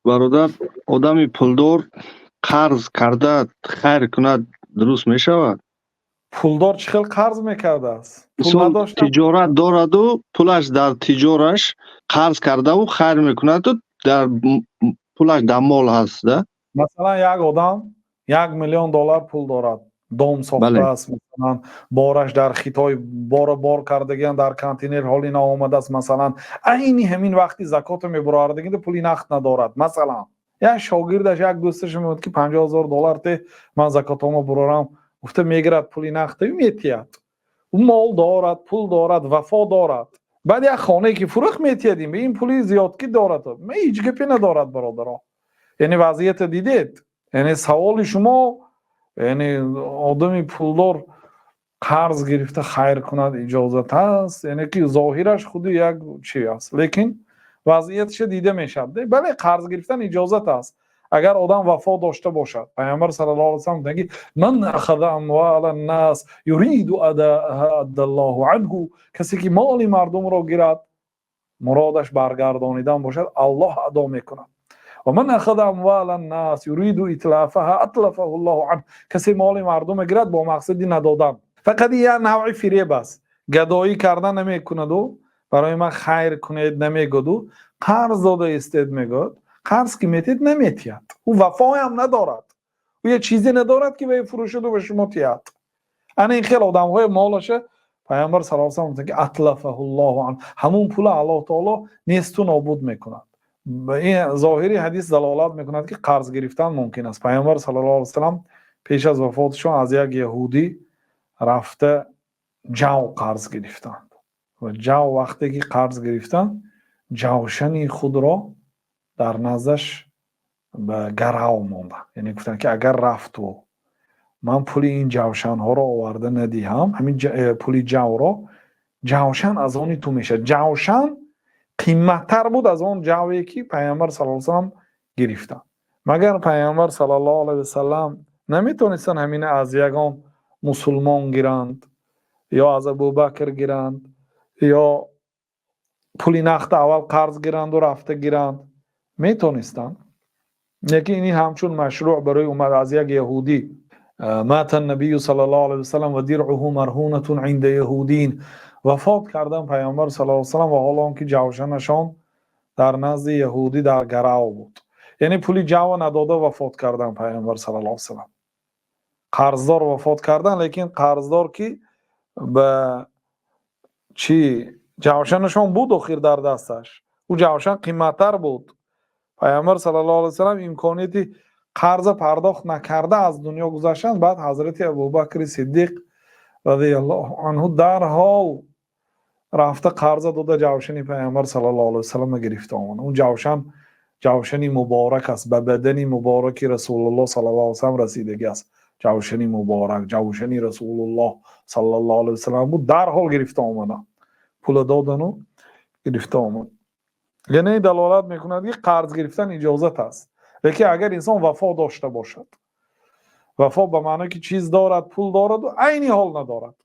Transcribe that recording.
برادر، آدمی پولدار قرض کرده خیر کند درست می شود؟ پولدار چه خیلی قرض میکرده است؟ پول مثال نداشتم. تجارت دارد و پولش در تجارش قرض کرده و خیر میکند و در پولش در مال هست ده. مثلا یک آدم $1,000,000 پول دارد، دام ساخته بله است، مثلا بارش در خیتای بار کردگی در کانتینر حالی نآمده است، مثلا عینی همین وقتی زکات میبراردگی پولی نقد ندارد. مثلا یک شاگردش یک دوستش میگه که $50,000 ته من زکاتامو برارم، گفته میگیرد پولی نقد میتید. او مال دارد، پول دارد، وفا دارد. بعد یک خانه که فروخت میتیدیم این پولی زیادکی دارد، من هیچ گپی ندارد برادرها. یعنی وضعیت دیدید. یعنی سوال شما، یعنی آدمی پولدار قرض گرفته خیر کند اجازت است، یعنی که ظاهرش خود یک چی است لیکن وضعیتش دیده میشد. بله قرض گرفتن اجازت است اگر آدم وفا داشته باشد. پیامبر صلی الله علیه و سلم میگه من اخذ اموال الناس یرید اداءها ادى الله عنه، کسی که مال مردم را گیرد مرادش برگردانیدن باشد الله ادا میکند. و من اخذ اموال الناس یرید اتلافها اطلفه الله عنه، کسی مال مردم گیرد با مقصدی ندادن. فقط یه نوع فریب است، گدایی کردن نمیکند و برای من خیر کنید نمیگد و قرض داده استید میگد. قرض که میتید نمیتید، او وفای هم ندارد، او یه چیزی ندارد که به فروشد و به شما تید. انا این خیلی آدم های مالشه پیامبر صلی الله علیه و سلم که اطلفه الله عنه، همون پول الله تعالی نیست و نابود میکند. این ظاهری حدیث دلالت میکند که قرض گرفتن ممکن است. پیامبر صلی الله علیه و سلم پیش از وفاتشون از یک یهودی رفته جو قرض گرفتند و جو وقتی که قرض گرفتند جوشنی خود را در نزدش به گراو مانده. یعنی گفتن که اگر رفت و من پولی این جوشن ها را آورده ندیهم، همین پولی جو را، جوشن از آنی تو میشه. جوشن قیمتتر بود از اون جوی که پیامبر صلی الله علیه و سلم گرفتن. مگر پیامبر صلی الله علیه و سلم نمیتونستن همین از یگان مسلمان گیرند یا از ابوبکر گیرند یا پولی نقد اول قرض گیرند و رفته گیرند؟ میتونستن. یکی اینی همچون مشروع برای اومد از یک یهودی، مات النبی صلی الله علیه و سلم و درعه مرهونه عند یهودین، وفات کردن پیامبر صلی الله علیه و سلم و حالا اون که جوشنشان در نزد یهودی در گراو بود. یعنی پولی جو نداده وفات کردن پیامبر صلی الله علیه و سلم. قرضدار وفات کردن، لیکن قرضدار که به چی جوشنشان بود اخیر در دستش، او جوشن قیمتتر بود. پیامبر صلی الله علیه و سلم امکانیتی قرض پرداخت نکرده از دنیا گذشتن. بعد حضرت ابوبکر صدیق رضی الله عنه در حال رفته قرض داده جوشنی پیامبر صلی الله علیه و سلم گرفته آمد. اون جوشنی مبارک است، به بدنی مبارک رسول الله صلی الله علیه و سلم رسیدگی است. جوشنی مبارک، جوشنی رسول الله صلی الله علیه و سلم بود، در حال گرفته آمدن، پول دادن و گرفته آمد. یعنی دلالت میکند که قرض گرفتن اجازت است، لیکن اگر انسان وفا داشته باشد، وفا به معنی که چیز دارد، پول دارد و عینی حال ندارد،